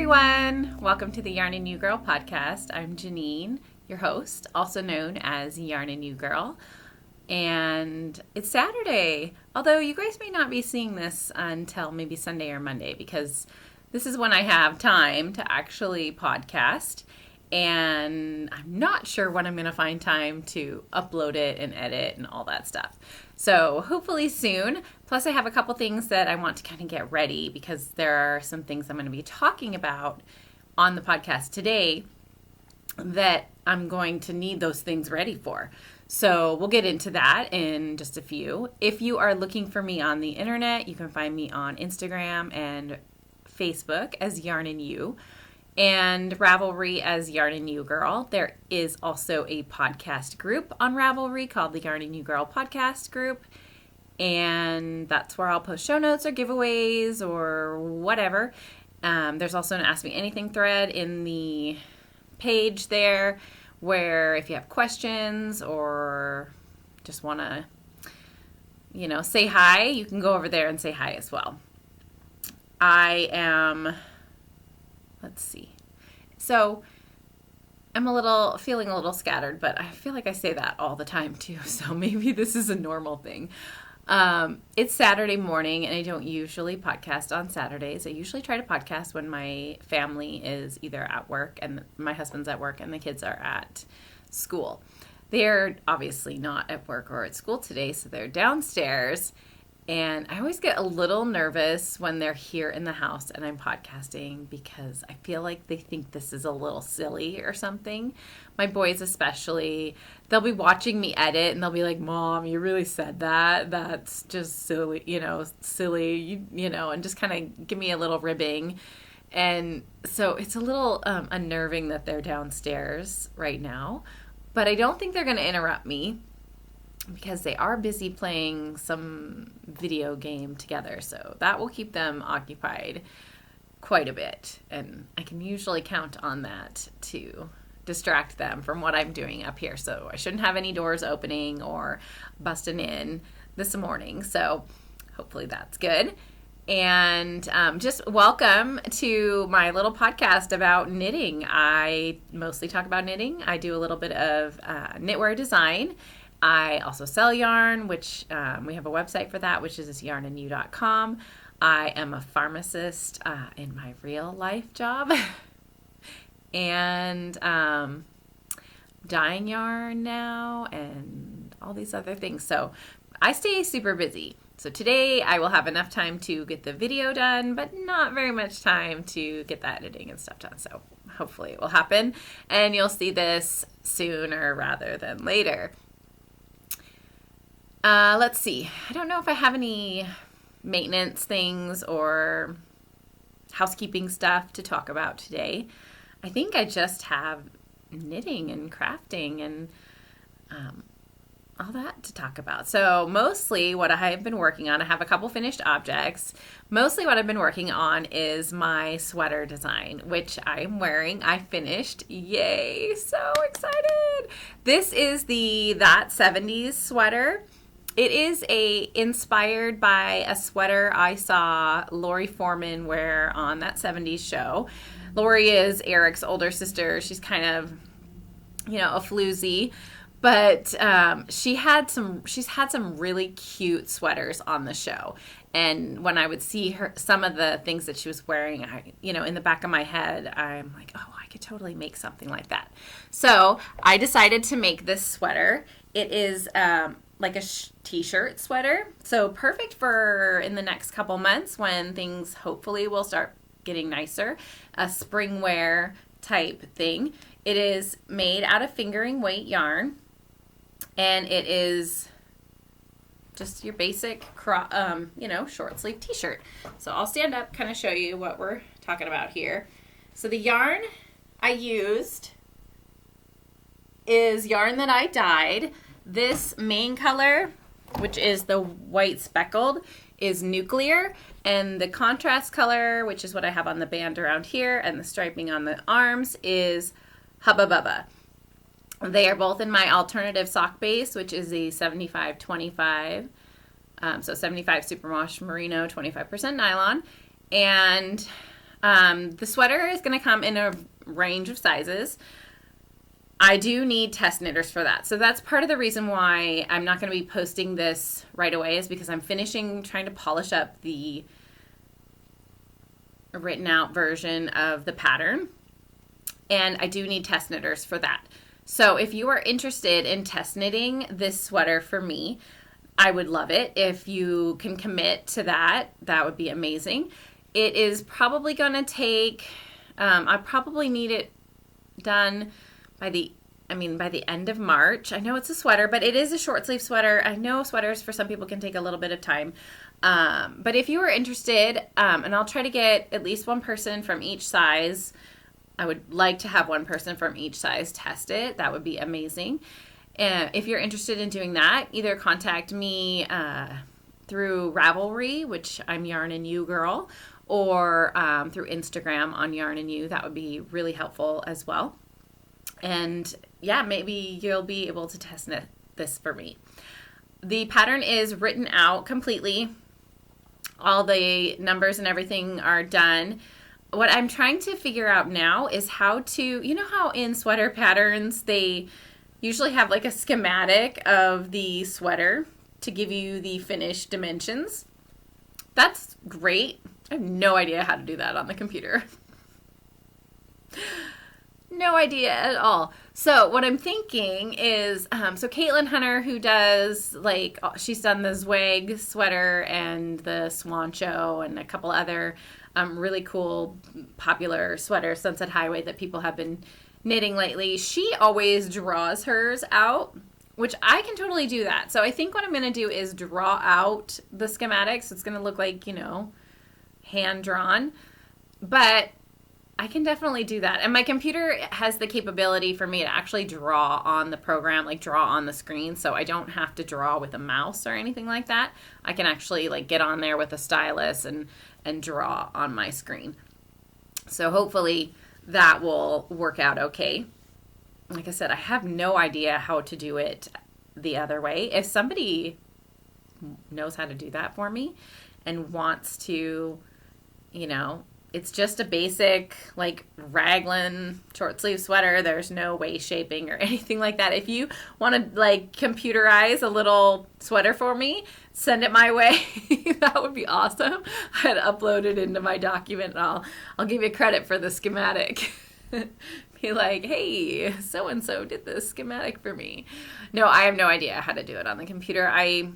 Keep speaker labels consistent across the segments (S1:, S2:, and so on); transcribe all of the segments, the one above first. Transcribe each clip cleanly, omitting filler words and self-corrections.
S1: everyone. Welcome to the Yarn and You Girl podcast. I'm Janine, your host, also known as Yarn and You Girl. And it's Saturday, although you guys may not be seeing this until maybe Sunday or Monday because this is when I have time to actually podcast. And I'm not sure when I'm going to find time to upload it and edit and all that stuff. So hopefully soon. Plus I have a couple things that I want to kind of get ready because there are some things I'm going to be talking about on the podcast today that I'm going to need those things ready for. So we'll get into that in just a few. If you are looking for me on the internet, you can find me on Instagram and Facebook as Yarn and You, and Ravelry as Yarn and You Girl. There is also a podcast group on Ravelry called the Yarn and You Girl podcast group, and that's where I'll post show notes or giveaways or whatever. There's also an Ask Me Anything thread in the page there where if you have questions or just want to, say hi, you can go over there and say hi as well. So I'm feeling a little scattered, but I feel like I say that all the time too. So maybe this is a normal thing. It's Saturday morning and I don't usually podcast on Saturdays. I usually try to podcast when my family is either at work and my husband's at work and the kids are at school. They're obviously not at work or at school today, so they're downstairs. And I always get a little nervous when they're here in the house and I'm podcasting because I feel like they think this is a little silly or something. My boys especially, they'll be watching me edit and they'll be like, "Mom, you really said that? That's just silly, and just kind of give me a little ribbing." And so it's a little unnerving that they're downstairs right now, but I don't think they're going to interrupt me, because they are busy playing some video game together. So that will keep them occupied quite a bit. And I can usually count on that to distract them from what I'm doing up here. So I shouldn't have any doors opening or busting in this morning. So hopefully that's good. And just welcome to my little podcast about knitting. I mostly talk about knitting. I do a little bit of knitwear design. I also sell yarn, which we have a website for that, which is yarnandyou.com. I am a pharmacist in my real life job and dyeing yarn now and all these other things. So I stay super busy. So today I will have enough time to get the video done, but not very much time to get the editing and stuff done. So hopefully it will happen and you'll see this sooner rather than later. Let's see. I don't know if I have any maintenance things or housekeeping stuff to talk about today. I think I just have knitting and crafting and all that to talk about. So mostly what I have been working on, I have a couple finished objects. Mostly what I've been working on is my sweater design, which I'm wearing. I finished. Yay! So excited! This is the That 70s sweater. It is inspired by a sweater I saw Lori Foreman wear on That 70s show. Lori is Eric's older sister. She's kind of, a floozy, but she's had some really cute sweaters on the show. And when I would see some of the things that she was wearing, in the back of my head, I'm like, oh, I could totally make something like that. So I decided to make this sweater. It is like a t-shirt sweater. So perfect for in the next couple months when things hopefully will start getting nicer. A spring wear type thing. It is made out of fingering weight yarn. And it is just your basic, short sleeve t-shirt. So I'll stand up, kind of show you what we're talking about here. So the yarn I used is yarn that I dyed. This main color, which is the white speckled, is Nuclear, and the contrast color, which is what I have on the band around here, and the striping on the arms, is Hubba Bubba. They are both in my alternative sock base, which is a 75-25, so 75 superwash merino, 25% nylon, and The sweater is going to come in a range of sizes. I do need test knitters for that. So that's part of the reason why I'm not going to be posting this right away, is because I'm finishing trying to polish up the written out version of the pattern. And I do need test knitters for that. So if you are interested in test knitting this sweater for me, I would love it. If you can commit to that, that would be amazing. It is probably going to take, I probably need it done by the end of March. I know it's a sweater, but it is a short sleeve sweater. I know sweaters for some people can take a little bit of time. But if you are interested, and I'll try to get at least one person from each size. I would like to have one person from each size test it. That would be amazing. If you're interested in doing that, either contact me through Ravelry, which I'm Yarn and You Girl, or through Instagram on Yarn and You. That would be really helpful as well. And yeah, maybe you'll be able to test knit this for me. The pattern is written out completely. All the numbers and everything are done. What I'm trying to figure out now is how to, you know how in sweater patterns they usually have like a schematic of the sweater to give you the finished dimensions? That's great. I have no idea how to do that on the computer. No idea at all. So what I'm thinking is, so Caitlin Hunter, who does like, she's done the Zwag sweater and the Swancho and a couple other really cool popular sweaters, Sunset Highway, that people have been knitting lately. She always draws hers out, which I can totally do that. So I think what I'm going to do is draw out the schematics. It's going to look like, hand drawn, but I can definitely do that. And my computer has the capability for me to actually draw on the program, like draw on the screen. So I don't have to draw with a mouse or anything like that. I can actually like get on there with a stylus and draw on my screen. So hopefully that will work out okay. Like I said, I have no idea how to do it the other way. If somebody knows how to do that for me and wants to, it's just a basic like raglan short sleeve sweater. There's no waist shaping or anything like that. If you want to like computerize a little sweater for me, send it my way. That would be awesome. I'd upload it into my document and I'll give you credit for the schematic. Be like, hey, so-and-so did this schematic for me. No, I have no idea how to do it on the computer. I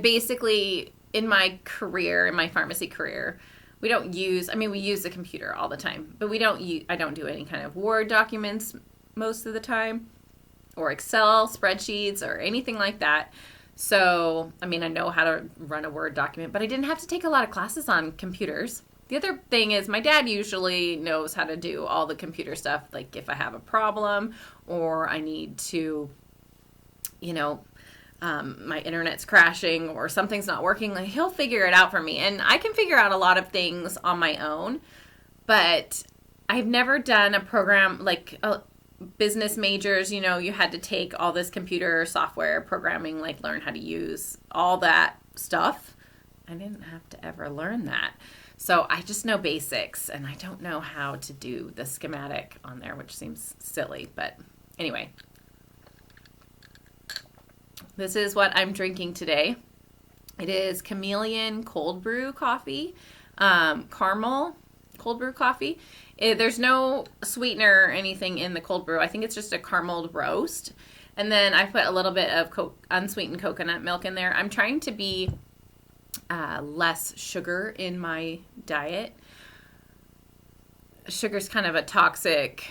S1: basically, in my pharmacy career, we use the computer all the time, but I don't do any kind of Word documents most of the time, or Excel spreadsheets or anything like that. So, I know how to run a Word document, but I didn't have to take a lot of classes on computers. The other thing is my dad usually knows how to do all the computer stuff, like if I have a problem or I need to, my internet's crashing or something's not working, like he'll figure it out for me. And I can figure out a lot of things on my own, but I've never done a program like business majors, you had to take all this computer software programming, like learn how to use all that stuff. I didn't have to ever learn that. So I just know basics and I don't know how to do the schematic on there, which seems silly, but anyway. This is what I'm drinking today. It is Chameleon cold brew coffee, caramel cold brew coffee. There's no sweetener or anything in the cold brew. I think it's just a caramel roast. And then I put a little bit of unsweetened coconut milk in there. I'm trying to be less sugar in my diet. Sugar's kind of a toxic,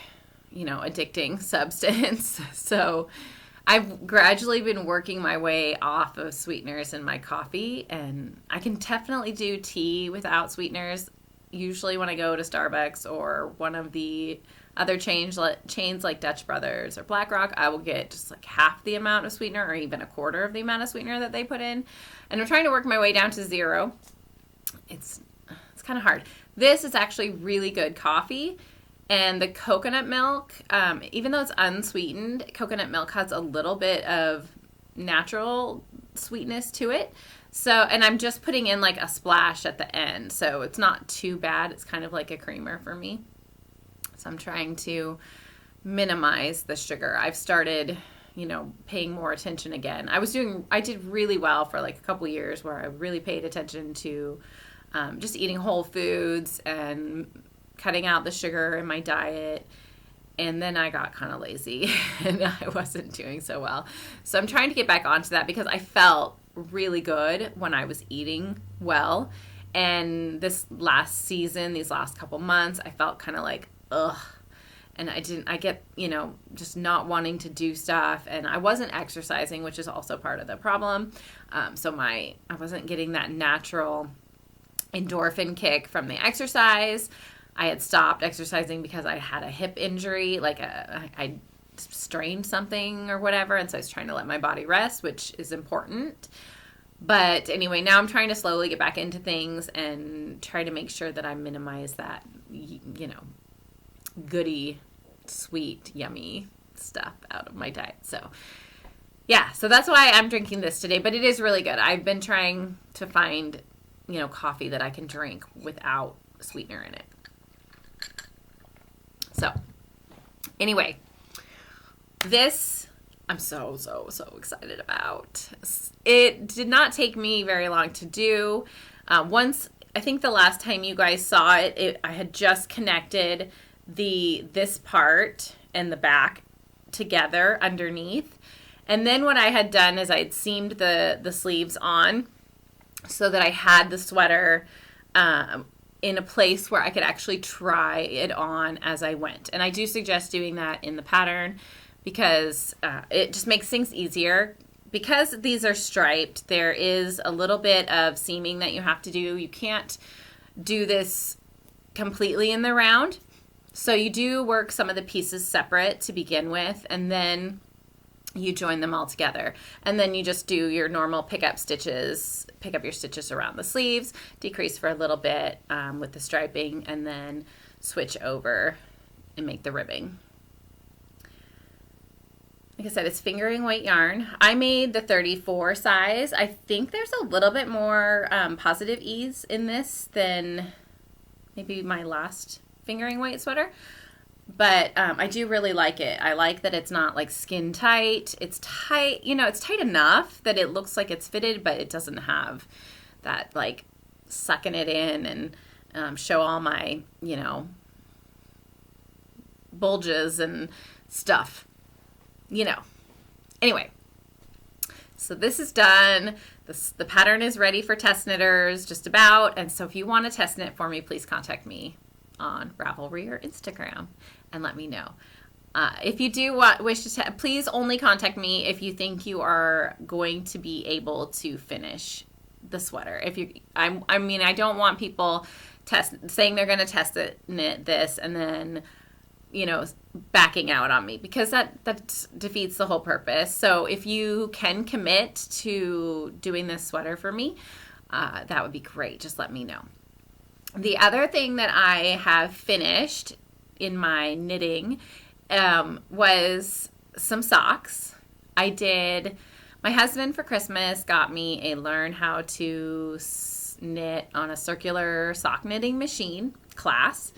S1: addicting substance. So I've gradually been working my way off of sweeteners in my coffee, and I can definitely do tea without sweeteners. Usually when I go to Starbucks or one of the other chains like Dutch Brothers or BlackRock, I will get just like half the amount of sweetener or even a quarter of the amount of sweetener that they put in. And I'm trying to work my way down to 0. It's kind of hard. This is actually really good coffee. And the coconut milk, even though it's unsweetened, coconut milk has a little bit of natural sweetness to it. So, and I'm just putting in like a splash at the end. So it's not too bad. It's kind of like a creamer for me. So I'm trying to minimize the sugar. I've started, paying more attention again. I did really well for like a couple years where I really paid attention to just eating whole foods and cutting out the sugar in my diet. And then I got kind of lazy and I wasn't doing so well. So I'm trying to get back onto that because I felt really good when I was eating well. And this last season, these last couple months, I felt kind of like, ugh. And I get, just not wanting to do stuff. And I wasn't exercising, which is also part of the problem. So I wasn't getting that natural endorphin kick from the exercise. I had stopped exercising because I had a hip injury, like I strained something or whatever, and so I was trying to let my body rest, which is important. But anyway, now I'm trying to slowly get back into things and try to make sure that I minimize that, goody, sweet, yummy stuff out of my diet. So yeah, so that's why I'm drinking this today, but it is really good. I've been trying to find, coffee that I can drink without sweetener in it. So, anyway, this I'm so excited about. It did not take me very long to do. Once, I think the last time you guys saw it, I had just connected this part and the back together underneath. And then what I had done is I had seamed the sleeves on so that I had the sweater in a place where I could actually try it on as I went. And I do suggest doing that in the pattern because it just makes things easier. Because these are striped, there is a little bit of seaming that you have to do. You can't do this completely in the round. So you do work some of the pieces separate to begin with, and then you join them all together. And then you just do your normal pick up your stitches around the sleeves, decrease for a little bit with the striping, and then switch over and make the ribbing. Like I said, it's fingering weight yarn. I made the 34 size. I think there's a little bit more positive ease in this than maybe my last fingering weight sweater. But I do really like it. I like that it's not like skin tight. It's tight, it's tight enough that it looks like it's fitted, but it doesn't have that like sucking it in and show all my, bulges and stuff, Anyway, so this is done. The pattern is ready for test knitters, just about. And so if you want to test knit for me, please contact me on Ravelry or Instagram and let me know. If you do wish to, please only contact me if you think you are going to be able to finish the sweater. I don't want people saying they're going to test knit this and then, backing out on me, because that defeats the whole purpose. So if you can commit to doing this sweater for me, that would be great. Just let me know. The other thing that I have finished in my knitting was some socks. My husband for Christmas got me a learn how to knit on a circular sock knitting machine class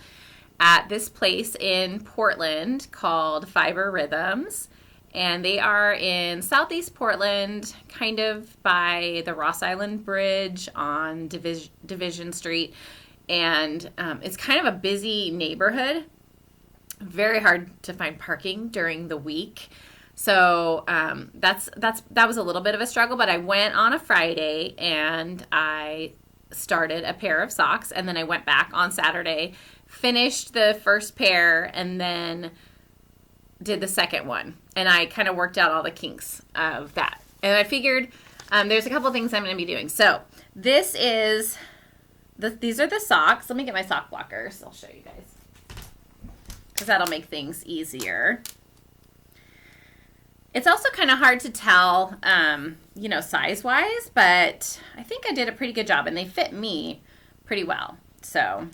S1: at this place in Portland called Fiber Rhythms. And they are in Southeast Portland, kind of by the Ross Island Bridge on Division Street. And it's kind of a busy neighborhood. Very hard to find parking during the week. So that was a little bit of a struggle, but I went on a Friday and I started a pair of socks, and then I went back on Saturday, finished the first pair, and then did the second one. And I kind of worked out all the kinks of that. And I figured there's a couple of things I'm going to be doing. So these are the socks. Let me get my sock blockers. I'll show you guys, because that'll make things easier. It's also kind of hard to tell, size-wise, but I think I did a pretty good job, and they fit me pretty well. So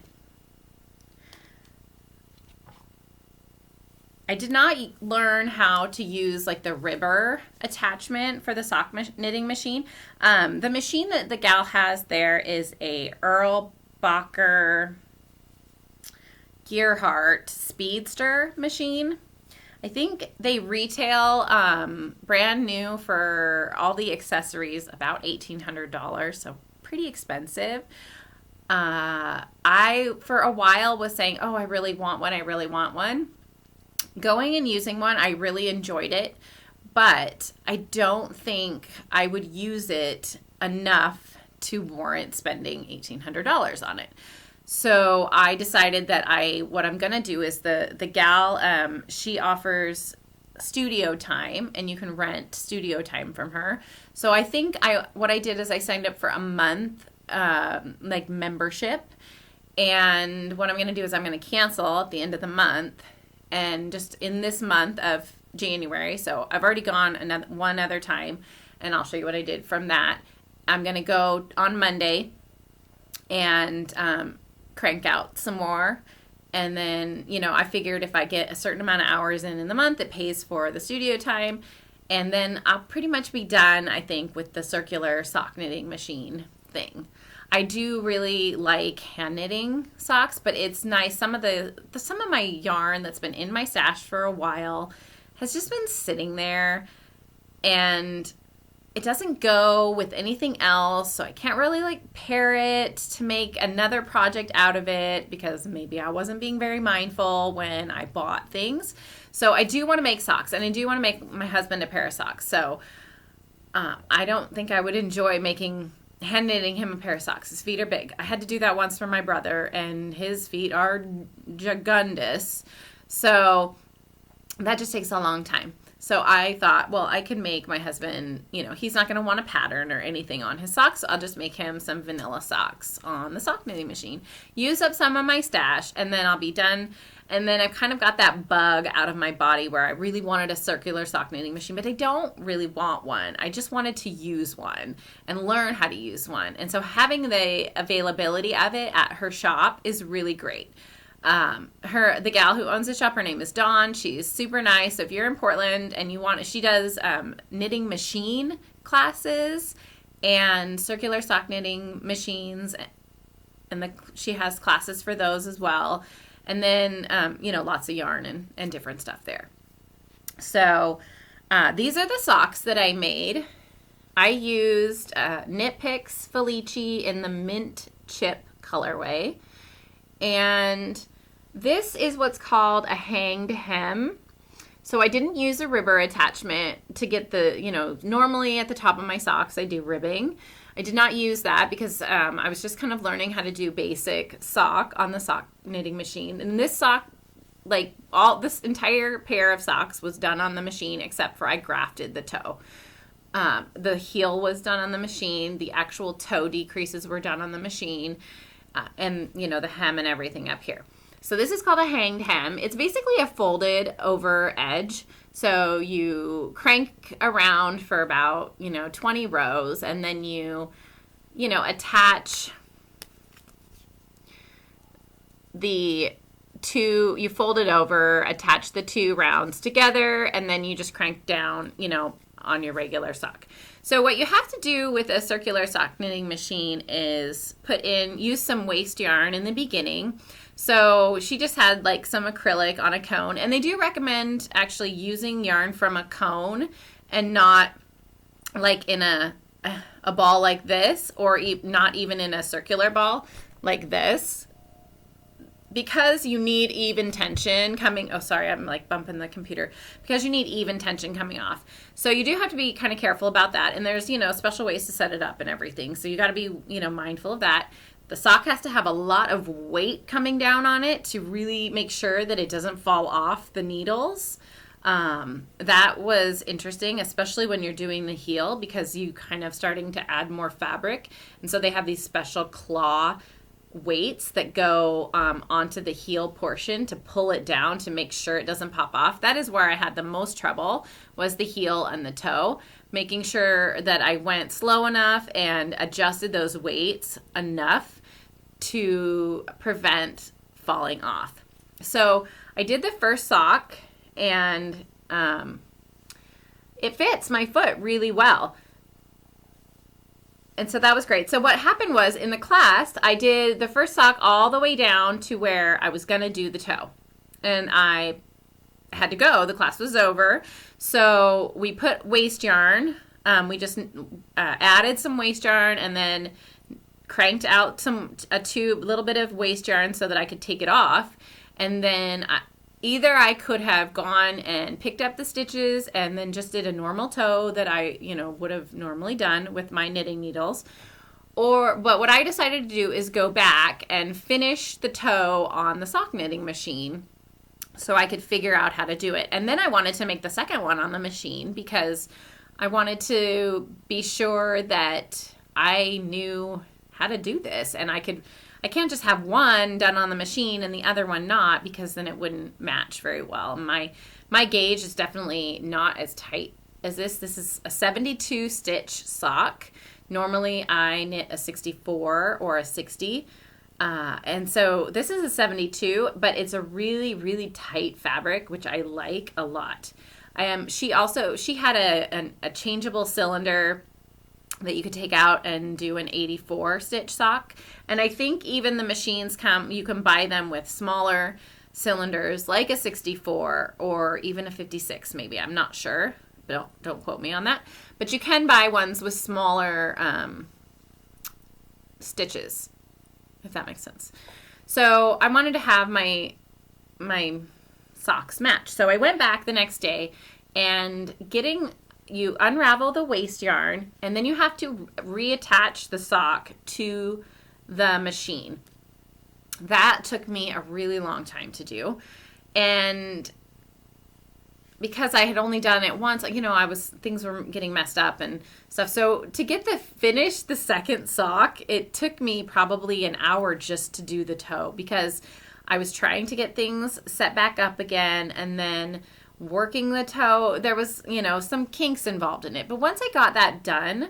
S1: I did not learn how to use like the ribber attachment for the sock knitting machine. The machine that the gal has there is a Earl Bacher Gearhart Speedster machine. I think they retail brand new for all the accessories about $1,800, so pretty expensive. I, for a while, was saying, oh, I really want one. I really want one. Going and using one, I really enjoyed it, but I don't think I would use it enough to warrant spending $1,800 on it. So I decided that what I'm going to do is the gal, she offers studio time, and you can rent studio time from her. So I think what I did is I signed up for a month like membership, and what I'm going to do is I'm going to cancel at the end of the month, and just in this month of January, so I've already gone one other time, and I'll show you what I did from that. I'm going to go on Monday and crank out some more, and then, I figured if I get a certain amount of hours in the month, it pays for the studio time, and then I'll pretty much be done, I think, with the circular sock knitting machine thing. I do really like hand knitting socks, but it's nice. Some of my yarn that's been in my stash for a while has just been sitting there, and it doesn't go with anything else, so I can't really like pair it to make another project out of it, because maybe I wasn't being very mindful when I bought things. So I do want to make socks, and I do want to make my husband a pair of socks. So I don't think I would enjoy hand knitting him a pair of socks. His feet are big. I had to do that once for my brother, and his feet are gigundous. So that just takes a long time. So I thought, well, I could make my husband, he's not going to want a pattern or anything on his socks. So I'll just make him some vanilla socks on the sock knitting machine, use up some of my stash, and then I'll be done. And then I've kind of got that bug out of my body where I really wanted a circular sock knitting machine, but I don't really want one. I just wanted to use one and learn how to use one. And so having the availability of it at her shop is really great. The gal who owns the shop, her name is Dawn. She's super nice. So if you're in Portland and she does knitting machine classes and circular sock knitting machines, and she has classes for those as well. And then, lots of yarn and different stuff there. So these are the socks that I made. I used Knit Picks Felici in the mint chip colorway. And this is what's called a hanged hem. So I didn't use a ribber attachment to get normally at the top of my socks I do ribbing. I did not use that because I was just kind of learning how to do basic sock on the sock knitting machine. And this sock, this entire pair of socks was done on the machine except for I grafted the toe. The heel was done on the machine. The actual toe decreases were done on the machine. And, the hem and everything up here. So this is called a hanged hem. It's basically a folded over edge. So you crank around for about, 20 rows, and then you attach the you fold it over, attach the two rounds together, and then you just crank down, on your regular sock. So what you have to do with a circular sock knitting machine is use some waste yarn in the beginning. So she just had some acrylic on a cone, and they do recommend actually using yarn from a cone and not in a ball like this, or not even in a circular ball like this, because you need even tension coming. Oh, sorry, I'm bumping the computer. Because you need even tension coming off. So you do have to be kind of careful about that. And there's, special ways to set it up and everything. So you got to be, mindful of that. The sock has to have a lot of weight coming down on it to really make sure that it doesn't fall off the needles. That was interesting, especially when you're doing the heel, because you kind of starting to add more fabric. And so they have these special claw weights that go onto the heel portion to pull it down to make sure it doesn't pop off. That is where I had the most trouble, was the heel and the toe, making sure that I went slow enough and adjusted those weights enough to prevent falling off. So I did the first sock, and it fits my foot really well. And so that was great. So what happened was in the class, I did the first sock all the way down to where I was going to do the toe. And I had to go. The class was over. So we put waste yarn. We just added some waste yarn and then cranked out a tube, a little bit of waste yarn so that I could take it off. And then either I could have gone and picked up the stitches and then just did a normal toe that I, would have normally done with my knitting needles. But what I decided to do is go back and finish the toe on the sock knitting machine so I could figure out how to do it. And then I wanted to make the second one on the machine because I wanted to be sure that I knew how to do this, and I can't just have one done on the machine and the other one not, because then it wouldn't match very well. My gauge is definitely not as tight as this. This is a 72 stitch sock. Normally I knit a 64 or a 60. And so this is a 72, but it's a really, really tight fabric, which I like a lot. She had a changeable cylinder that you could take out and do an 84 stitch sock. And I think even the machines you can buy them with smaller cylinders like a 64 or even a 56 maybe. I'm not sure. Don't quote me on that. But you can buy ones with smaller stitches, if that makes sense. So I wanted to have my socks match. So I went back the next day and you unravel the waste yarn, and then you have to reattach the sock to the machine. That took me a really long time to do. And because I had only done it once, things were getting messed up and stuff. So to finish the second sock, it took me probably an hour just to do the toe, because I was trying to get things set back up again, and then working the toe. There was, some kinks involved in it. But once I got that done,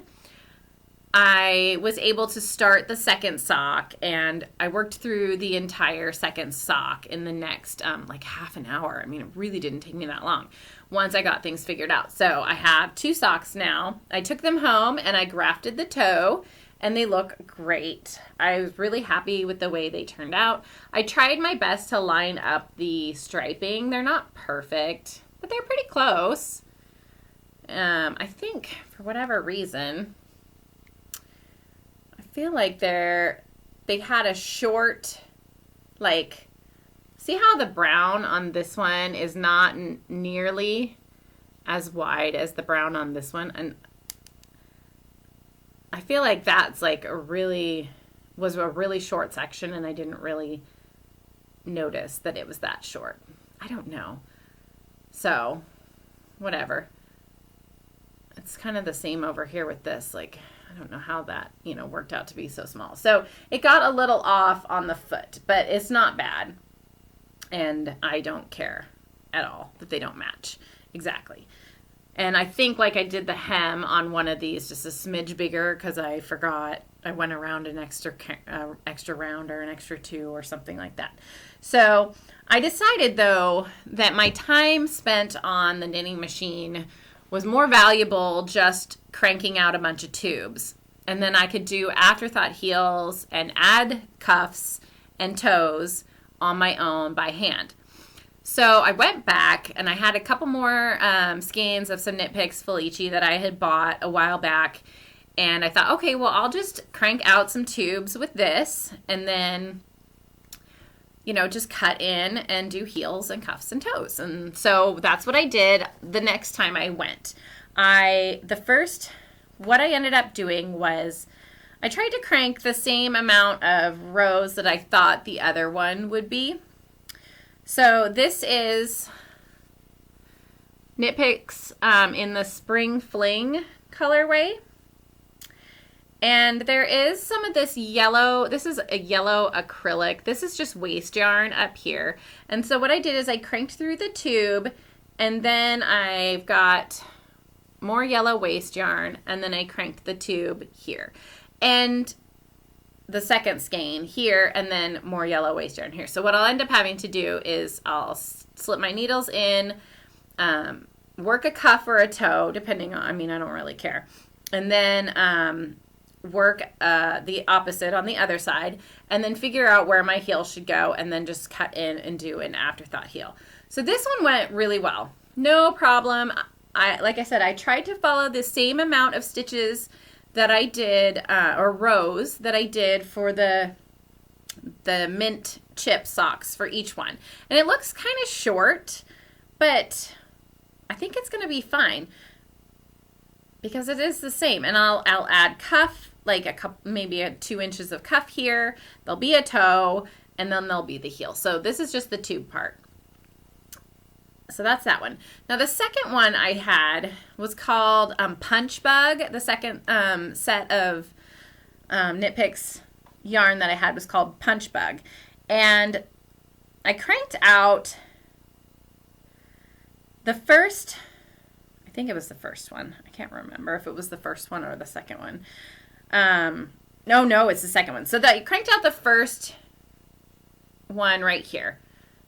S1: I was able to start the second sock, and I worked through the entire second sock in the next half an hour. I mean, it really didn't take me that long once I got things figured out. So I have 2 socks now. I took them home and I grafted the toe, and they look great. I was really happy with the way they turned out. I tried my best to line up the striping. They're not perfect, but they're pretty close. I think for whatever reason, I feel like they had a short, see how the brown on this one is not nearly as wide as the brown on this one? And I feel like that's was a really short section, and I didn't really notice that it was that short. I don't know. So, whatever. It's kind of the same over here with this. I don't know how that, worked out to be so small. So, it got a little off on the foot, but it's not bad. And I don't care at all that they don't match exactly. And I think I did the hem on one of these just a smidge bigger because I forgot. I went around an extra round or an extra 2 or something like that. So I decided, though, that my time spent on the knitting machine was more valuable just cranking out a bunch of tubes. And then I could do afterthought heels and add cuffs and toes on my own by hand. So I went back and I had a couple more skeins of some Knit Picks Felici that I had bought a while back. And I thought, okay, well, I'll just crank out some tubes with this and then, just cut in and do heels and cuffs and toes. And so that's what I did the next time I went. What I ended up doing was I tried to crank the same amount of rows that I thought the other one would be. So this is Knit Picks in the Spring Fling colorway. And there is some of this yellow. This is a yellow acrylic. This is just waste yarn up here. And so what I did is I cranked through the tube, and then I've got more yellow waste yarn, and then I cranked the tube here. And the second skein here, and then more yellow waste yarn here. So what I'll end up having to do is I'll slip my needles in, work a cuff or a toe, depending on, I mean, I don't really care. And then work the opposite on the other side, and then figure out where my heel should go, and then just cut in and do an afterthought heel. So this one went really well. No problem. Like I said, I tried to follow the same amount of stitches that I did, or rows that I did for the mint chip socks for each one. And it looks kind of short, but I think it's going to be fine because it is the same. And I'll add cuff, like a couple, maybe 2 inches of cuff here. There'll be a toe, and then there'll be the heel. So this is just the tube part. So that's that one. Now the second one I had was called Punch Bug. The second set of Knit Picks yarn that I had was called Punch Bug. And I cranked out the first, I think it was the first one. I can't remember if it was the first one or the second one. No, it's the second one. So that you cranked out the first one right here.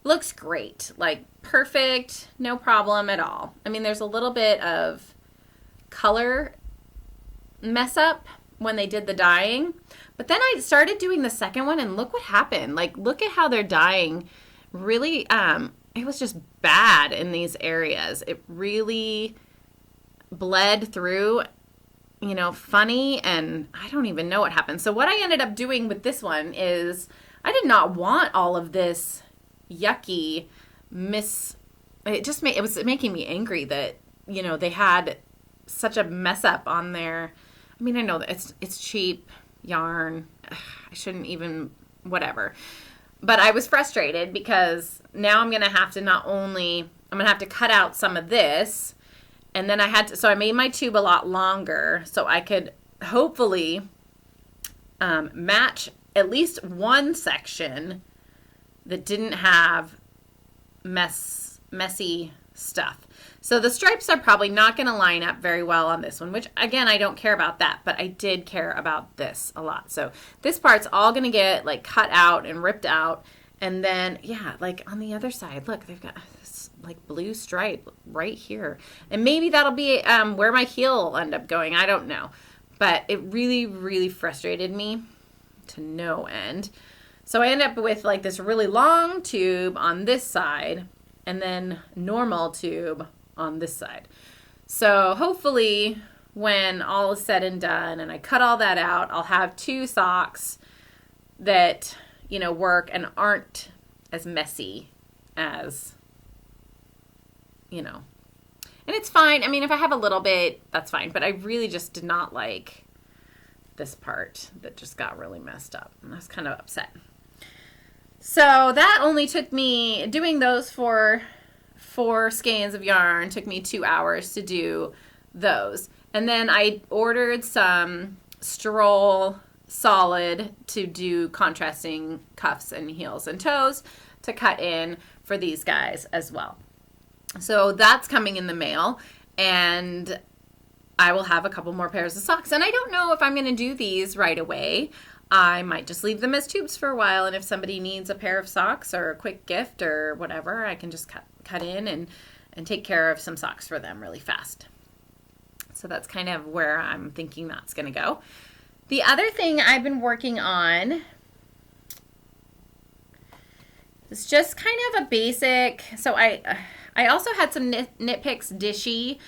S1: Looks great, like perfect, no problem at all. I mean, there's a little bit of color mess up when they did the dyeing, but then I started doing the second one and look what happened. Like, look at how they're dyeing. Really, it was just bad in these areas. It really bled through, you know, funny, and I don't even know what happened. So what I ended up doing with this one is I did not want all of this yucky it was making me angry that, you know, they had such a mess up on their, I mean, I know that it's cheap yarn. I shouldn't even, whatever. But I was frustrated because now I'm going to have to I'm going to have to cut out some of this, and then so I made my tube a lot longer so I could hopefully match at least one section that didn't have messy stuff. So the stripes are probably not going to line up very well on this one, which again, I don't care about that, but I did care about this a lot. So this part's all going to get like cut out and ripped out. And then, yeah, like on the other side, look, they've got this like blue stripe right here. And maybe that'll be where my heel will end up going. I don't know. But it really, really frustrated me to no end. So I end up with like this really long tube on this side and then normal tube on this side. So hopefully when all is said and done and I cut all that out, I'll have 2 socks that, you know, work and aren't as messy as, you know. And it's fine. I mean, if I have a little bit, that's fine. But I really just did not like this part that just got really messed up. And I was kind of upset. So that only took me, doing those for 4 skeins of yarn, took me 2 hours to do those. And then I ordered some Stroll Solid to do contrasting cuffs and heels and toes to cut in for these guys as well. So that's coming in the mail, and I will have a couple more pairs of socks. And I don't know if I'm going to do these right away. I might just leave them as tubes for a while, and if somebody needs a pair of socks or a quick gift or whatever, I can just cut in and take care of some socks for them really fast. So that's kind of where I'm thinking that's going to go. The other thing I've been working on is just kind of a basic, so I also had some Knit Picks Dishy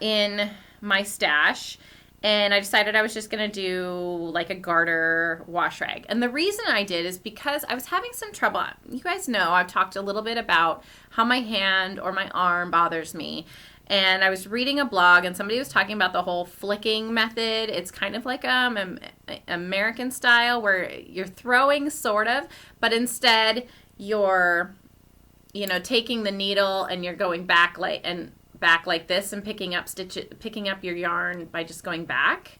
S1: in my stash. And I decided I was just going to do like a garter wash rag. And the reason I did is because I was having some trouble. You guys know I've talked a little bit about how my hand or my arm bothers me. And I was reading a blog and somebody was talking about the whole flicking method. It's kind of like American style where you're throwing sort of, but instead you're, you know, taking the needle and you're going back like this and picking up your yarn by just going back.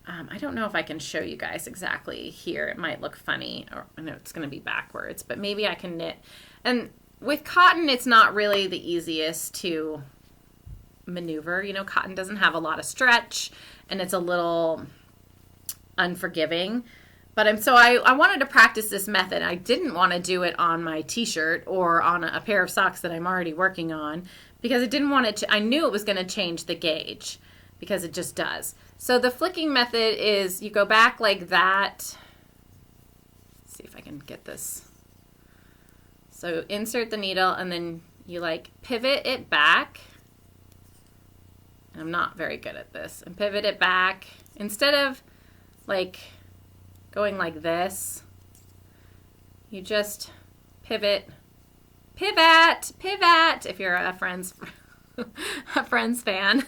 S1: I don't know if I can show you guys exactly here. It might look funny, or I know it's going to be backwards, but maybe I can knit. And with cotton, it's not really the easiest to maneuver. You know, cotton doesn't have a lot of stretch, and it's a little unforgiving. But I wanted to practice this method. I didn't want to do it on my t-shirt or on a pair of socks that I'm already working on, because it didn't want it to, I knew it was going to change the gauge because it just does. So the flicking method is you go back like that. Let's see if I can get this. So insert the needle and then you like pivot it back. I'm not very good at this. And pivot it back. Instead of like going like this, you just pivot, if you're a Friends, a Friends fan.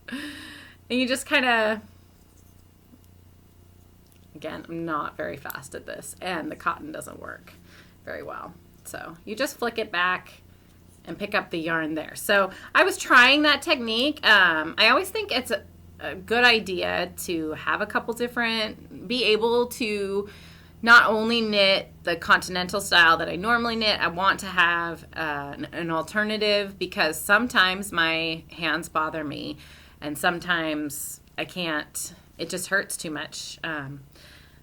S1: And you just kind of, again, I'm not very fast at this, and the cotton doesn't work very well. So you just flick it back and pick up the yarn there. So I was trying that technique. I always think it's a good idea to have a couple different, be able to not only knit the continental style that I normally knit, I want to have an alternative because sometimes my hands bother me and sometimes I can't, it just hurts too much.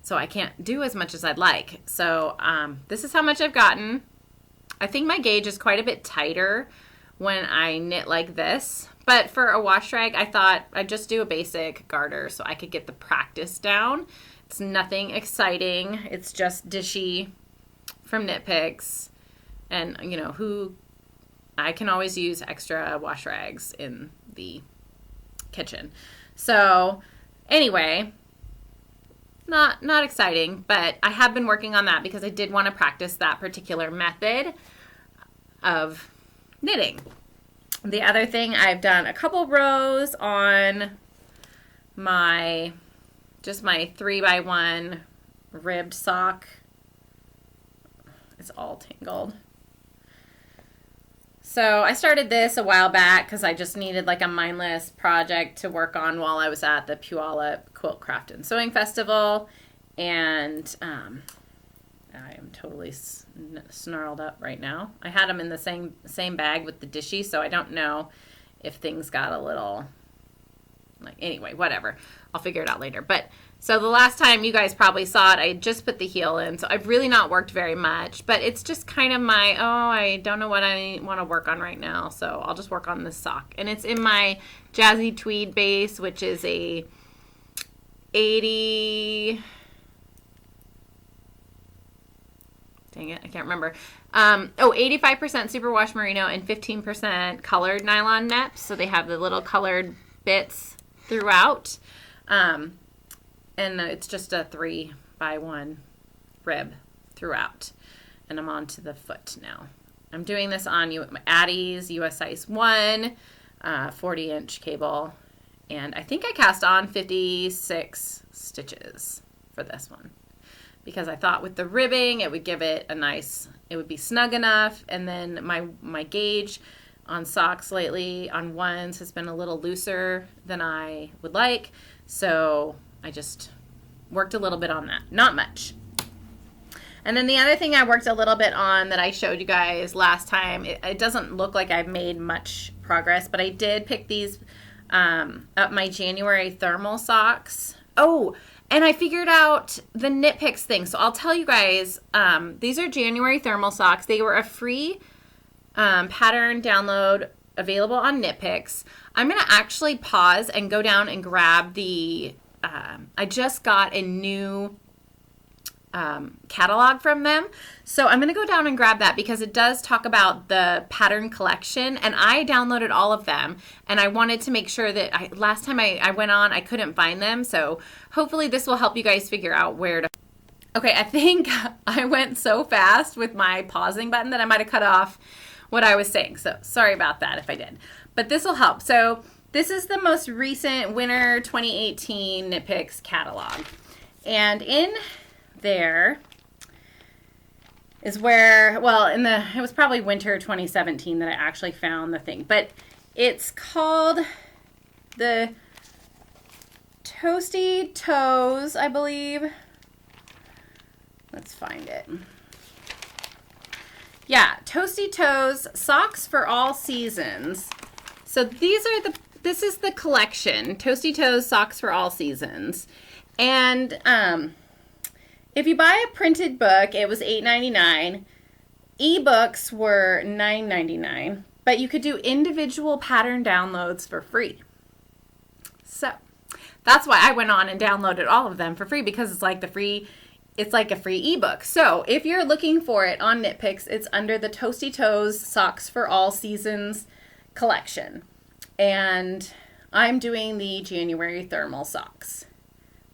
S1: So I can't do as much as I'd like. So this is how much I've gotten. I think my gauge is quite a bit tighter when I knit like this. But for a wash rag, I thought I'd just do a basic garter so I could get the practice down. It's nothing exciting. It's just Dishy from Knit Picks. And, you know, I can always use extra wash rags in the kitchen. So anyway, not exciting, but I have been working on that because I did want to practice that particular method of knitting. The other thing, I've done a couple rows on my 3x1 ribbed sock. It's all tangled. So I started this a while back because I just needed like a mindless project to work on while I was at the Puyallup Quilt Craft and Sewing Festival. And I am totally snarled up right now. I had them in the same bag with the Dishy, so I don't know if things got a little, like, anyway, whatever. I'll figure it out later. But so the last time you guys probably saw it, I just put the heel in, so I've really not worked very much, but it's just kind of my, I don't know what I want to work on right now, so I'll just work on this sock. And it's in my Jazzy Tweed base, which is a 80, dang it, I can't remember. 85% superwash merino and 15% colored nylon neps. So they have the little colored bits throughout. And it's just a 3x1 rib throughout. And I'm on to the foot now. I'm doing this on Addie's US size 1, 40-inch cable. And I think I cast on 56 stitches for this one, because I thought with the ribbing it would give it a nice, it would be snug enough. And then my gauge on socks lately on ones has been a little looser than I would like, so I just worked a little bit on that, not much. And then the other thing I worked a little bit on that I showed you guys last time, it doesn't look like I've made much progress, but I did pick these up my January thermal socks. Oh, and I figured out the Knit Picks thing. So I'll tell you guys, these are January thermal socks. They were a free pattern download available on Knit Picks. I'm going to actually pause and go down and grab the, I just got a new catalog from them. So I'm going to go down and grab that because it does talk about the pattern collection, and I downloaded all of them, and I wanted to make sure that last time I went on, I couldn't find them. So hopefully this will help you guys figure out where to. Okay, I think I went so fast with my pausing button that I might have cut off what I was saying. So sorry about that if I did, but this will help. So this is the most recent winter 2018 Knit Picks catalog. And in there is where, well, it was probably winter 2017 that I actually found the thing, but it's called the Toasty Toes, I believe. Let's find it. Yeah, Toasty Toes Socks for All Seasons. So this is the collection, Toasty Toes Socks for All Seasons. And if you buy a printed book, it was $8.99. Ebooks were $9.99. but you could do individual pattern downloads for free. So that's why I went on and downloaded all of them for free, because it's like a free ebook. So if you're looking for it on Knit Picks, it's under the Toasty Toes Socks for All Seasons collection. And I'm doing the January thermal socks.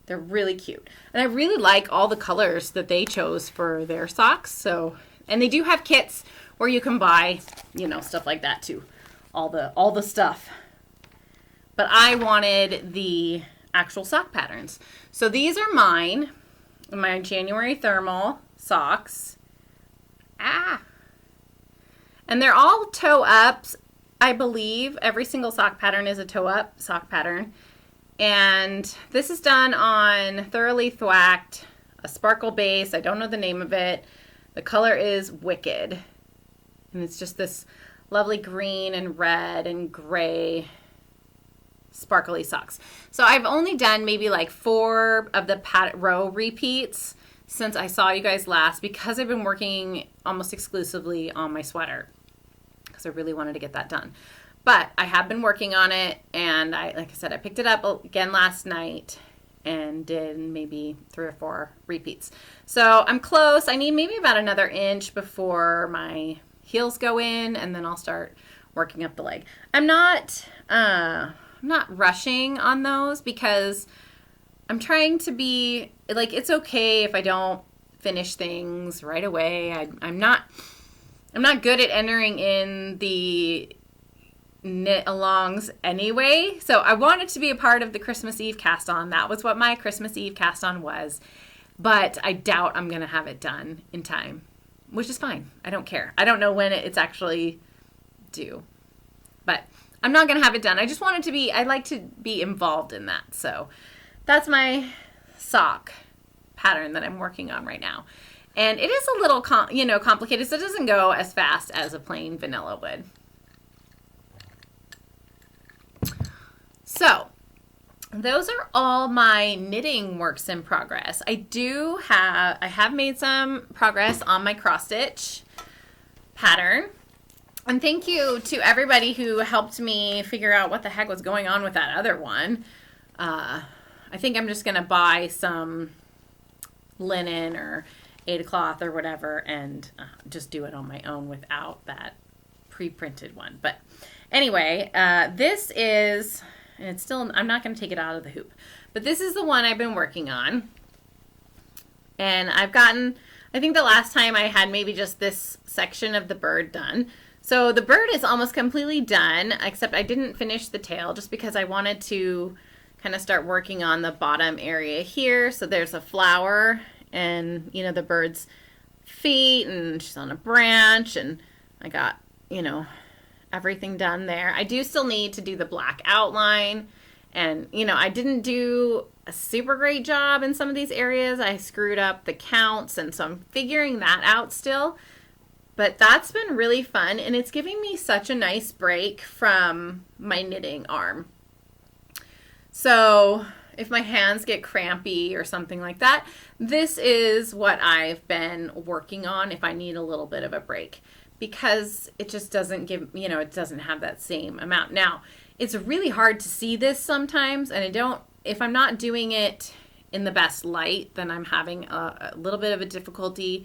S1: They're really cute. And I really like all the colors that they chose for their socks. So, and they do have kits where you can buy, stuff like that too. All the stuff. But I wanted the actual sock patterns. So these are mine, my January thermal socks. And they're all toe ups. I believe every single sock pattern is a toe up sock pattern. And this is done on Thoroughly Thwacked, a sparkle base. I don't know the name of it. The color is Wicked. And it's just this lovely green and red and gray sparkly socks. So I've only done maybe like 4 of the row repeats since I saw you guys last, because I've been working almost exclusively on my sweater, because I really wanted to get that done. But I have been working on it, and like I said, I picked it up again last night and did maybe 3 or 4 repeats. So I'm close. I need maybe about another inch before my heels go in, and then I'll start working up the leg. I'm not rushing on those, because I'm trying to be like, it's okay if I don't finish things right away. I'm not good at entering in the knit alongs anyway. So I wanted to be a part of the Christmas Eve cast on. That was what my Christmas Eve cast on was. But I doubt I'm going to have it done in time, which is fine. I don't care. I don't know when it's actually due. But I'm not going to have it done. I just wanted to be, I like to be involved in that. So that's my sock pattern that I'm working on right now. And it is a little, complicated, so it doesn't go as fast as a plain vanilla would. So those are all my knitting works in progress. I have made some progress on my cross stitch pattern. And thank you to everybody who helped me figure out what the heck was going on with that other one. I think I'm just going to buy some linen or Ada cloth or whatever and just do it on my own without that pre-printed one. But anyway, this is, and it's still, I'm not going to take it out of the hoop, but this is the one I've been working on. And I've gotten, I think the last time I had maybe just this section of the bird done. So the bird is almost completely done, except I didn't finish the tail just because I wanted to kind of start working on the bottom area here. So there's a flower and, the bird's feet, and she's on a branch, and I got, everything done there. I do still need to do the black outline, and, I didn't do a super great job in some of these areas. I screwed up the counts, and so I'm figuring that out still. But that's been really fun, and it's giving me such a nice break from my knitting arm. So if my hands get crampy or something like that, this is what I've been working on if I need a little bit of a break, because it just doesn't give, it doesn't have that same amount. Now, it's really hard to see this sometimes, and if I'm not doing it in the best light, then I'm having a little bit of a difficulty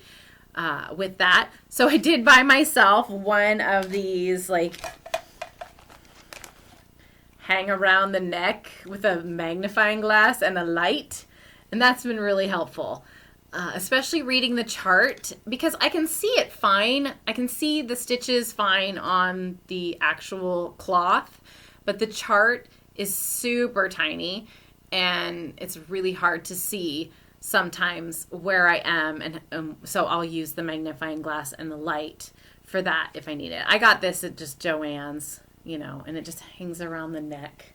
S1: with that. So I did buy myself one of these, like, hang around the neck with a magnifying glass and a light, and that's been really helpful, especially reading the chart, because I can see it fine. I can see the stitches fine on the actual cloth, but the chart is super tiny, and it's really hard to see sometimes where I am, and so I'll use the magnifying glass and the light for that if I need it. I got this at just Joann's, and it just hangs around the neck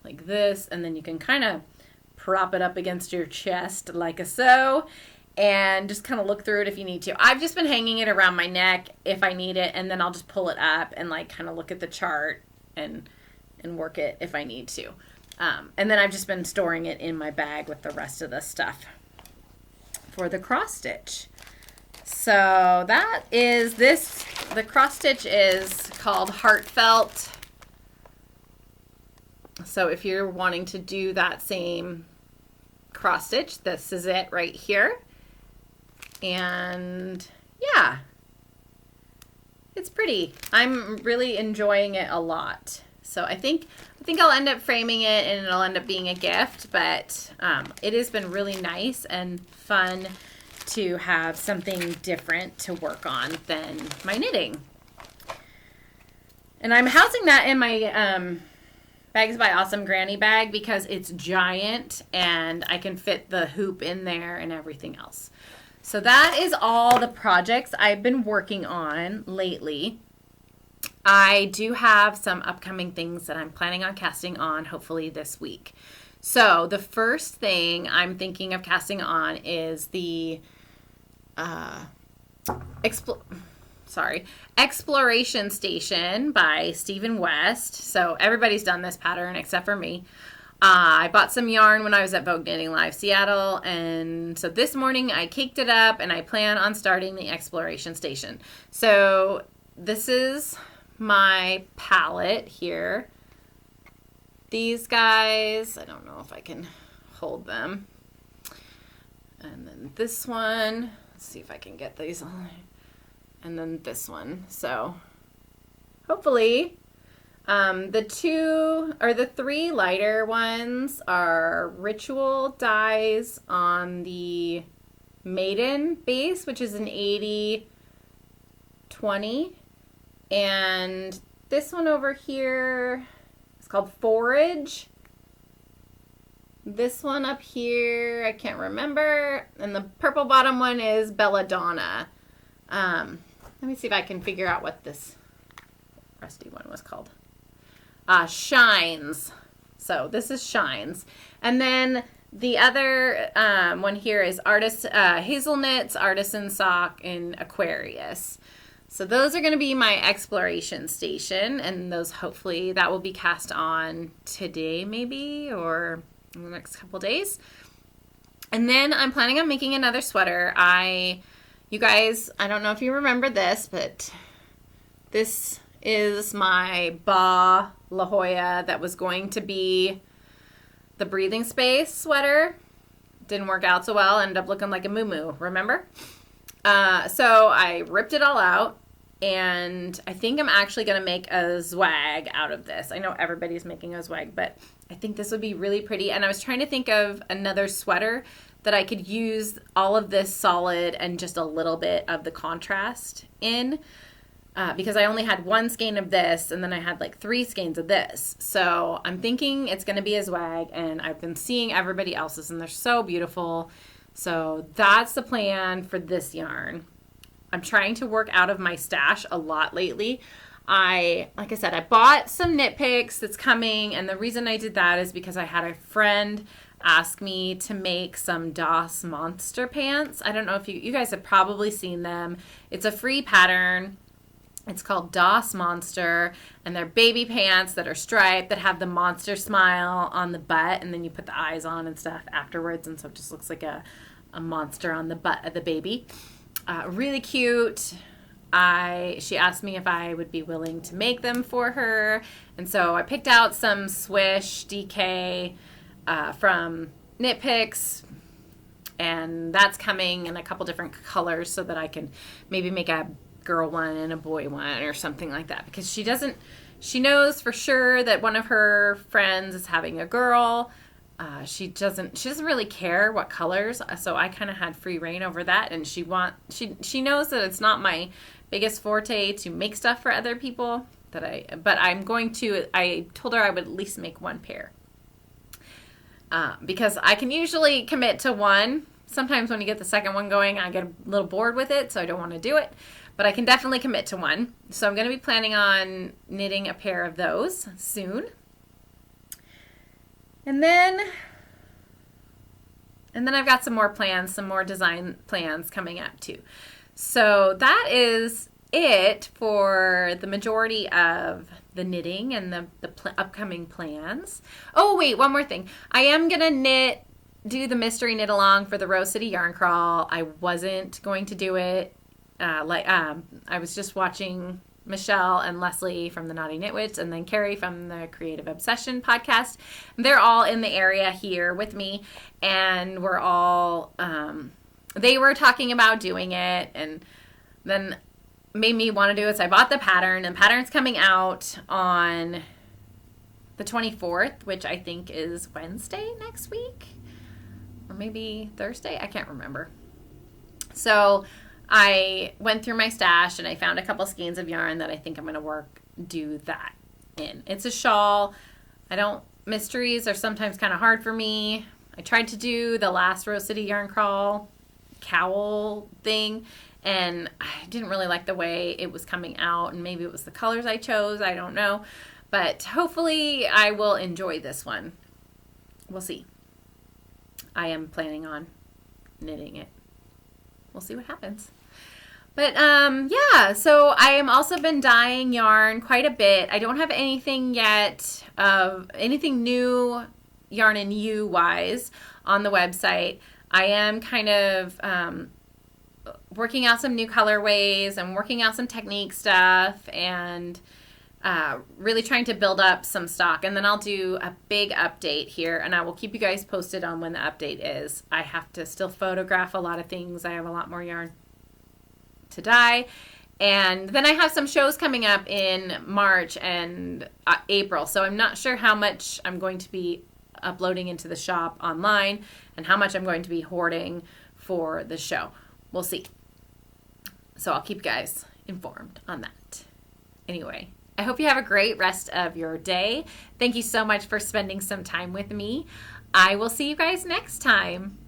S1: like this, and then you can kind of prop it up against your chest like so, and just kind of look through it if you need to. I've just been hanging it around my neck if I need it, and then I'll just pull it up and like kind of look at the chart and work it if I need to. And then I've just been storing it in my bag with the rest of the stuff for the cross stitch. So that is this the cross stitch is called Heartfelt. So if you're wanting to do that same cross stitch, this is it right here. And yeah, it's pretty. I'm really enjoying it a lot. So I think I'll end up framing it and it'll end up being a gift, but it has been really nice and fun to have something different to work on than my knitting. And I'm housing that in my Bags by Awesome Granny bag because it's giant and I can fit the hoop in there and everything else. So that is all the projects I've been working on lately. I do have some upcoming things that I'm planning on casting on hopefully this week. So the first thing I'm thinking of casting on is the Exploration Station by Stephen West. So everybody's done this pattern except for me. I bought some yarn when I was at Vogue Knitting Live Seattle, and so this morning I caked it up and I plan on starting the Exploration Station. So this is my palette here. These guys, I don't know if I can hold them. And then this one, let's see if I can get these on. And then this one. So hopefully the three lighter ones are Ritual dyes on the Maiden base, which is an 80/20. And this one over here is called Forage. This one up here, I can't remember. And the purple bottom one is Belladonna. Let me see if I can figure out what this rusty one was called. Shines. So this is Shines. And then the other one here is Hazelnuts, Artisan Sock, and Aquarius. So those are going to be my Exploration Station, and those hopefully that will be cast on today maybe or in the next couple days. And then I'm planning on making another sweater. You guys, I don't know if you remember this, but this is my Ba La Jolla that was going to be the breathing space sweater. Didn't work out so well, ended up looking like a moo-moo, remember? So I ripped it all out, and I think I'm actually going to make a zwag out of this. I know everybody's making a zwag, but I think this would be really pretty. And I was trying to think of another sweater that I could use all of this solid and just a little bit of the contrast in, because I only had one skein of this, and then I had like 3 skeins of this. So I'm thinking it's going to be a zwag, and I've been seeing everybody else's, and they're so beautiful. So that's the plan for this yarn. I'm trying to work out of my stash a lot lately. Like I said, I bought some Knit Picks that's coming, and the reason I did that is because I had a friend ask me to make some DOS Monster pants. I don't know if you guys have probably seen them. It's a free pattern. It's called DOS Monster, and they're baby pants that are striped that have the monster smile on the butt, and then you put the eyes on and stuff afterwards, and so it just looks like a monster on the butt of the baby. Really cute. She asked me if I would be willing to make them for her, and so I picked out some Swish DK from Knit Picks, and that's coming in a couple different colors so that I can maybe make a girl one and a boy one or something like that, because she knows for sure that one of her friends is having a girl. She doesn't really care what colors, so I kind of had free reign over that, and she knows that it's not my biggest forte to make stuff for other people, but I told her I would at least make one pair, because I can usually commit to one. Sometimes when you get the second one going, I get a little bored with it, so I don't want to do it, but I can definitely commit to one. So I'm going to be planning on knitting a pair of those soon. And then I've got some more plans, some more design plans coming up too. So that is it for the majority of the knitting and the upcoming plans. Oh, wait, one more thing. I am going to do the mystery knit along for the Rose City Yarn Crawl. I wasn't going to do it I was just watching Michelle and Leslie from the Naughty Knitwits, and then Carrie from the Creative Obsession podcast. They're all in the area here with me, and we're all, they were talking about doing it, and then made me want to do it. So I bought the pattern, and pattern's coming out on the 24th, which I think is Wednesday next week, or maybe Thursday. I can't remember. So I went through my stash and I found a couple skeins of yarn that I think I'm going to do that in. It's a shawl. Mysteries are sometimes kind of hard for me. I tried to do the last Rose City Yarn Crawl cowl thing, and I didn't really like the way it was coming out, and maybe it was the colors I chose. I don't know. But hopefully I will enjoy this one. We'll see. I am planning on knitting it. We'll see what happens. But yeah, so I am also been dyeing yarn quite a bit. I don't have anything yet of anything new Yarn and You wise on the website. I am kind of working out some new colorways and working out some technique stuff, and really trying to build up some stock. And then I'll do a big update here, and I will keep you guys posted on when the update is. I have to still photograph a lot of things. I have a lot more yarn to dye. And then I have some shows coming up in March and April. So I'm not sure how much I'm going to be uploading into the shop online and how much I'm going to be hoarding for the show. We'll see. So I'll keep you guys informed on that. Anyway, I hope you have a great rest of your day. Thank you so much for spending some time with me. I will see you guys next time.